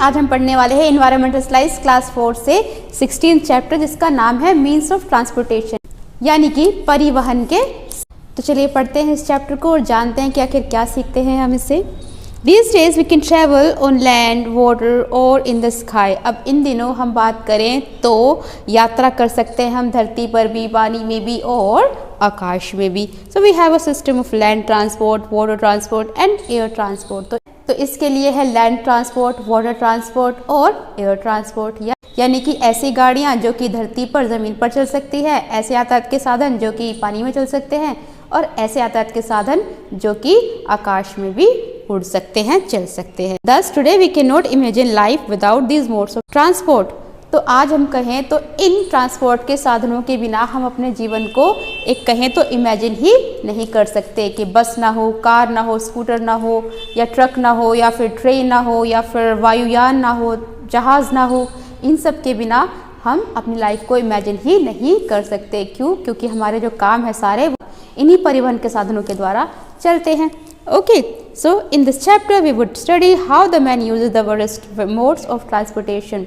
आज हम पढ़ने वाले हैं एनवायरमेंटल स्लाइड्स क्लास 4 से 16 चैप्टर, जिसका नाम है मीन्स ऑफ ट्रांसपोर्टेशन, यानी कि परिवहन के। तो चलिए पढ़ते हैं इस चैप्टर को और जानते हैं कि आखिर क्या सीखते हैं हम इससे। These days we can travel on land, water और in the sky। अब इन दिनों हम बात करें तो यात्रा कर सकते हैं हम धरती पर भी, पानी में भी और आकाश में भी। So we have a system of land transport, water transport and air transport। तो इसके लिए है लैंड ट्रांसपोर्ट, वाटर ट्रांसपोर्ट और एयर ट्रांसपोर्ट, यानी कि ऐसी गाड़ियाँ जो कि धरती पर, ज़मीन पर चल सकती है, ऐसे यातायात के साधन जो कि पानी में चल सकते हैं और ऐसे यातायात के साधन जो कि आकाश में भी उड़ सकते हैं, चल सकते हैं। Thus today we cannot imagine life without these modes of transport। तो आज हम कहें तो इन ट्रांसपोर्ट के साधनों के बिना हम अपने जीवन को एक कहें तो इमेजिन ही नहीं कर सकते कि बस ना हो, कार ना हो, स्कूटर ना हो, या ट्रक ना हो, या फिर ट्रेन ना हो, या फिर वायुयान ना हो, जहाज़ ना हो। इन सब के बिना हम अपनी लाइफ को इमेजिन ही नहीं कर सकते। क्यों? क्योंकि हमारे जो काम है सारे इन्हीं परिवहन के साधनों के द्वारा चलते हैं। Okay, so in this chapter we would study how the man uses the various modes of transportation.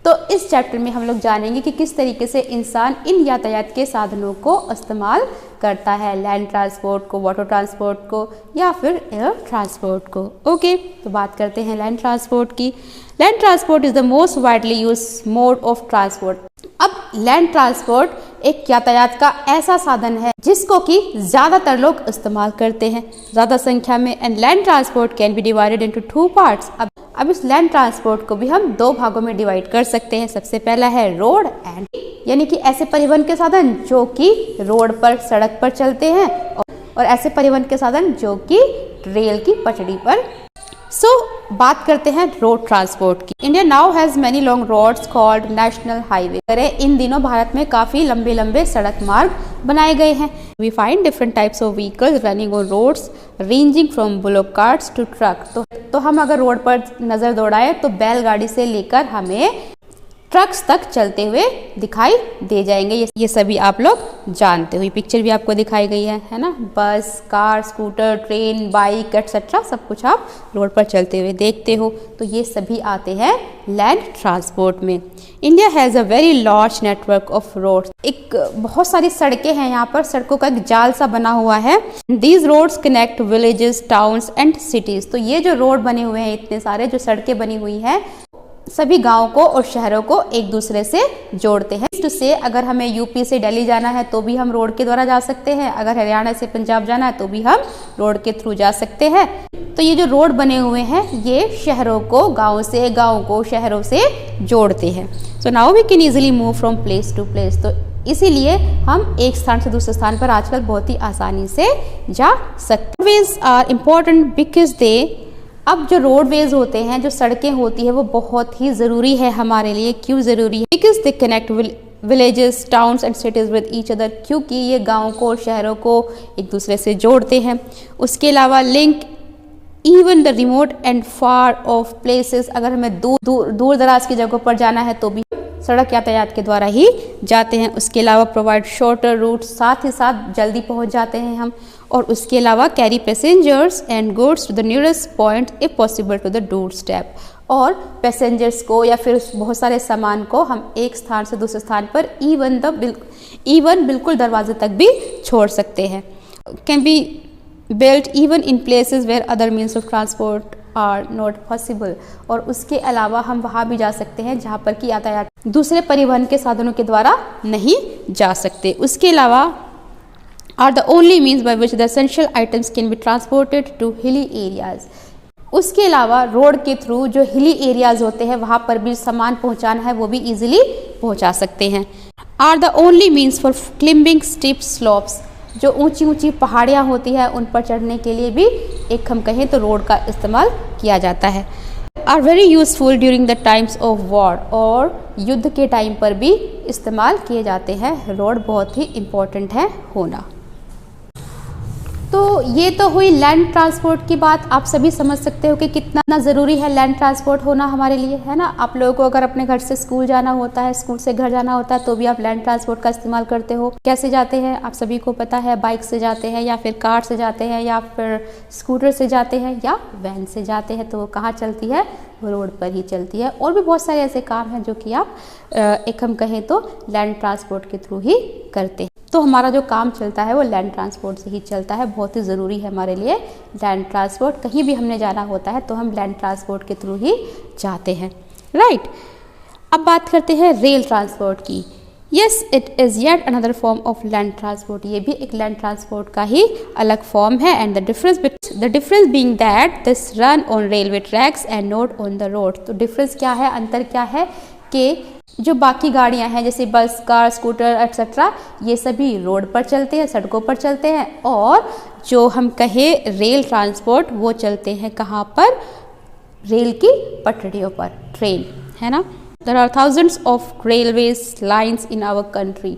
तो इस चैप्टर में हम लोग जानेंगे कि किस तरीके से इंसान इन यातायात के साधनों को इस्तेमाल करता है, लैंड ट्रांसपोर्ट को, वाटर ट्रांसपोर्ट को या फिर एयर ट्रांसपोर्ट को। ओके, तो बात करते हैं लैंड ट्रांसपोर्ट की। Land transport is the most widely use mode of transport. अब लैंड ट्रांसपोर्ट एक यातायात का ऐसा साधन है जिसको कि ज़्यादातर लोग इस्तेमाल करते हैं ज़्यादा संख्या में। And land transport can be divided into 2 parts. अब इस लैंड ट्रांसपोर्ट को भी हम 2 भागों में डिवाइड कर सकते हैं। सबसे पहला है रोड एंड, यानी कि ऐसे परिवहन के साधन जो कि रोड पर, सड़क पर चलते हैं, और ऐसे परिवहन के साधन जो कि रेल की पटरी पर। बात करते हैं रोड ट्रांसपोर्ट की। India now has many long roads called national highway. इन दिनों भारत में काफी लंबे लंबे सड़क मार्ग बनाए गए हैं। We find different types of vehicles running on roads ranging from bullock carts to truck. तो हम अगर रोड पर नजर दौड़ाए तो बैलगाड़ी से लेकर हमें ट्रक्स तक चलते हुए दिखाई दे जाएंगे। ये सभी आप लोग जानते हो। ये पिक्चर भी आपको दिखाई गई है ना। बस, car, scooter, train, bike etcetera सब कुछ आप रोड पर चलते हुए देखते हो। तो ये सभी आते हैं लैंड ट्रांसपोर्ट में। India has a very large network of roads. एक बहुत सारी सड़कें हैं यहाँ पर, सड़कों का एक जाल सा बना हुआ है। These roads connect villages, towns and cities. तो ये जो रोड बने हुए हैं, इतने सारे जो सड़कें बनी हुई हैं, सभी गांवों को और शहरों को एक दूसरे से जोड़ते हैं। तो से अगर हमें यूपी से दिल्ली जाना है तो भी हम रोड के द्वारा जा सकते हैं, अगर हरियाणा से पंजाब जाना है तो भी हम रोड के थ्रू जा सकते हैं। तो ये जो रोड बने हुए हैं ये शहरों को गाँव से, गाँव को शहरों से जोड़ते हैं। So now we can easily move from place to place. तो इसीलिए हम एक स्थान से दूसरे स्थान पर आजकल बहुत ही आसानी से जा सकते हैं। Roadways are important because they, अब जो रोडवेज होते हैं, जो सड़कें होती है, वो बहुत ही ज़रूरी है हमारे लिए। क्यों ज़रूरी है? Because they connect villages, towns and cities with each other. क्योंकि ये गाँव को और शहरों को एक दूसरे से जोड़ते हैं। उसके अलावा link even the remote and far off places. अगर हमें दूर दराज की जगहों पर जाना है तो भी सड़क यातायात के द्वारा ही जाते हैं। उसके अलावा प्रोवाइड शॉर्टर रूट, साथ ही साथ जल्दी पहुंच जाते हैं हम। और उसके अलावा carry passengers and goods to the nearest point if possible to the door step. और पैसेंजर्स को या फिर बहुत सारे सामान को हम एक स्थान से दूसरे स्थान पर इवन बिल्कुल दरवाजे तक भी छोड़ सकते हैं। Can be built even in places where other means of transport are not possible. और उसके अलावा हम वहाँ भी जा सकते हैं जहाँ पर कि यातायात दूसरे परिवहन के साधनों के द्वारा नहीं जा सकते। उसके अलावा are the only means by which the essential items can be transported to hilly areas. उसके अलावा रोड के थ्रू जो हिली एरियाज होते हैं वहाँ पर भी सामान पहुँचाना है वो भी इजीली पहुँचा सकते हैं। Are the only means for climbing steep slopes. जो ऊंची ऊंची पहाड़ियाँ होती है उन पर चढ़ने के लिए भी एक हम कहें तो रोड का इस्तेमाल किया जाता है। Are very useful during the times of war. और युद्ध के टाइम पर भी इस्तेमाल किए जाते हैं। रोड बहुत ही इम्पोर्टेंट है होना। तो ये तो हुई लैंड ट्रांसपोर्ट की बात। आप सभी समझ सकते हो कि कितना ज़रूरी है लैंड ट्रांसपोर्ट होना हमारे लिए, है ना। आप लोगों को अगर अपने घर से स्कूल जाना होता है, स्कूल से घर जाना होता है, तो भी आप लैंड ट्रांसपोर्ट का इस्तेमाल करते हो। कैसे जाते हैं आप सभी को पता है, बाइक से जाते हैं या फिर कार से जाते हैं या फिर स्कूटर से जाते हैं या वैन से जाते हैं। तो वो कहाँ चलती है, वो रोड पर ही चलती है। और भी बहुत सारे ऐसे काम हैं जो कि आप एक हम कहें तो लैंड ट्रांसपोर्ट के थ्रू ही करते हैं। तो हमारा जो काम चलता है वो लैंड ट्रांसपोर्ट से ही चलता है। बहुत ही ज़रूरी है हमारे लिए लैंड ट्रांसपोर्ट। कहीं भी हमने जाना होता है तो हम लैंड ट्रांसपोर्ट के थ्रू ही जाते हैं, राइट। अब बात करते हैं रेल ट्रांसपोर्ट की। Yes, it is yet another form of land transport. ये भी एक लैंड ट्रांसपोर्ट का ही अलग फॉर्म है। And the difference being that this run on railway tracks and not on the road. तो डिफरेंस क्या है, अंतर क्या है कि जो बाकी गाड़ियां हैं जैसे बस, कार, स्कूटर एक्सेट्रा, ये सभी रोड पर चलते हैं, सड़कों पर चलते हैं। और जो हम कहें रेल ट्रांसपोर्ट, वो चलते हैं कहाँ पर, रेल की पटरियों पर, ट्रेन, है ना। There are thousands of railways lines in our country.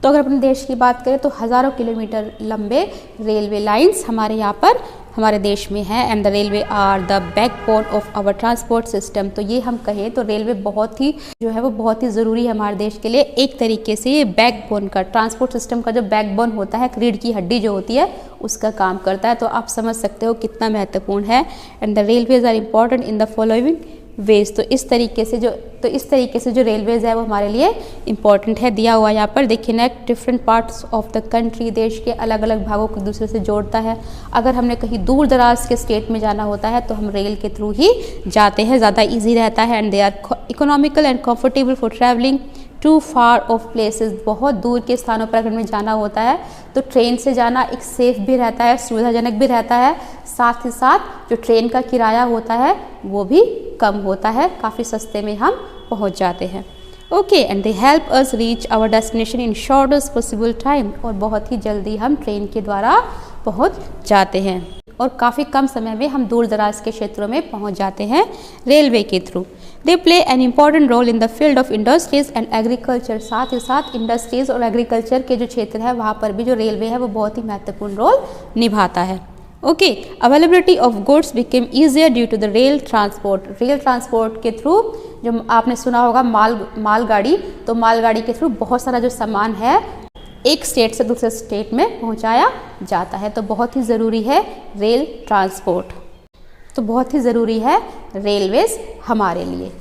तो अगर अपने देश की बात करें तो हज़ारों किलोमीटर लंबे रेलवे लाइंस हमारे यहाँ पर हमारे देश में है। And the railway are the backbone of our transport system. तो ये हम कहें तो रेलवे बहुत ही जो है वो बहुत ही ज़रूरी है हमारे देश के लिए। एक तरीके से ये बैकबोन का, ट्रांसपोर्ट सिस्टम का जो बैकबोन होता है, रीढ़ की हड्डी जो होती है, उसका काम करता है। तो आप समझ सकते हो कितना महत्वपूर्ण है। And the railways are important in the following ways. तो इस तरीके से जो रेलवेज है वो हमारे लिए इम्पॉर्टेंट है। दिया हुआ यहाँ पर देखिए ना, different parts of the country, देश के अलग अलग भागों को दूसरे से जोड़ता है। अगर हमने कहीं दूर दराज के स्टेट में जाना होता है तो हम रेल के थ्रू ही जाते हैं, ज़्यादा ईजी रहता है। And they are economical and comfortable for travelling to far off places. बहुत दूर के स्थानों पर अगर हमें जाना होता है तो ट्रेन से जाना एक सेफ भी रहता है, सुविधाजनक भी रहता है। साथ ही साथ जो ट्रेन का किराया होता है वो भी कम होता है, काफ़ी सस्ते में हम पहुंच जाते हैं। Okay, and they help us reach our destination in shortest possible time. और बहुत ही जल्दी हम ट्रेन के द्वारा पहुंच जाते हैं और काफ़ी कम समय में हम दूर दराज के क्षेत्रों में पहुंच जाते हैं रेलवे के through. They play an important role in the field of industries and agriculture. साथ ही साथ इंडस्ट्रीज और एग्रीकल्चर के जो क्षेत्र है वहाँ पर भी जो रेलवे है वो बहुत ही महत्वपूर्ण रोल निभाता है। Okay, availability of goods became easier due to the rail transport. Rail transport के थ्रू जो आपने सुना होगा मालगाड़ी, तो मालगाड़ी के थ्रू बहुत सारा जो सामान है एक स्टेट से दूसरे स्टेट में पहुंचाया जाता है। तो बहुत ही ज़रूरी है रेल ट्रांसपोर्ट, तो बहुत ही ज़रूरी है रेलवेज हमारे लिए।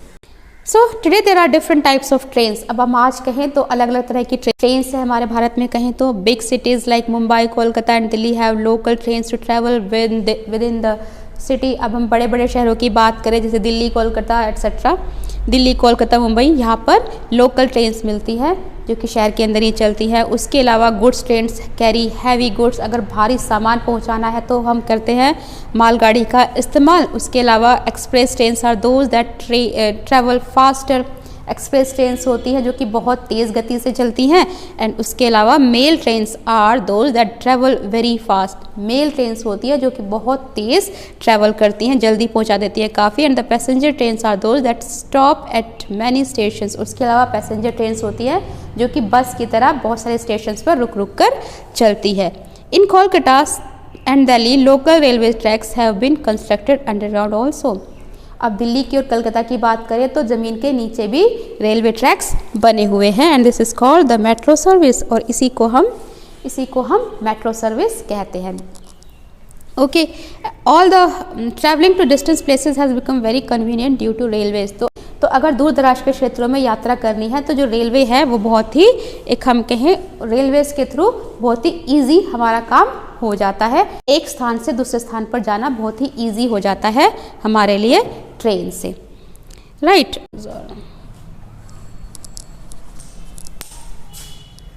So today there are different types of trains. अब हम आज कहें तो अलग अलग तरह की ट्रेन्स है हमारे भारत में। कहें तो big cities like Mumbai, Kolkata and Delhi have local trains to travel within the city. अब हम बड़े बड़े शहरों की बात करें जैसे दिल्ली, कोलकाता एक्सेट्रा, दिल्ली, कोलकाता, मुंबई, यहाँ पर लोकल ट्रेन्स मिलती है जो कि शहर के अंदर ही चलती है। उसके अलावा goods trains carry heavy goods. अगर भारी सामान पहुँचाना है तो हम करते हैं मालगाड़ी का इस्तेमाल। उसके अलावा express trains are those that travel faster. Express trains होती हैं जो कि बहुत तेज़ गति से चलती हैं। एंड उसके अलावा mail trains are those that travel very fast. Mail trains होती है जो कि बहुत तेज़ ट्रैवल करती हैं, जल्दी पहुंचा देती है काफ़ी। And the passenger trains are those that stop at many stations. उसके अलावा पैसेंजर ट्रेन्स होती है जो कि बस की तरह बहुत सारे स्टेशंस पर रुक रुक कर चलती है। In Kolkata and Delhi local railway tracks have been constructed underground also. अब दिल्ली की और कलकत्ता की बात करें तो ज़मीन के नीचे भी रेलवे ट्रैक्स बने हुए हैं। And this is called the metro service. और इसी को हम मेट्रो सर्विस कहते हैं। Okay, all the travelling to distance places has become very convenient due to railways. तो अगर दूर दराज के क्षेत्रों में यात्रा करनी है तो जो रेलवे है वो बहुत ही एक हम कहें रेलवेज के थ्रू बहुत ही ईजी हमारा काम हो जाता है। एक स्थान से दूसरे स्थान पर जाना बहुत ही ईजी हो जाता है हमारे लिए ट्रेन से, राइट।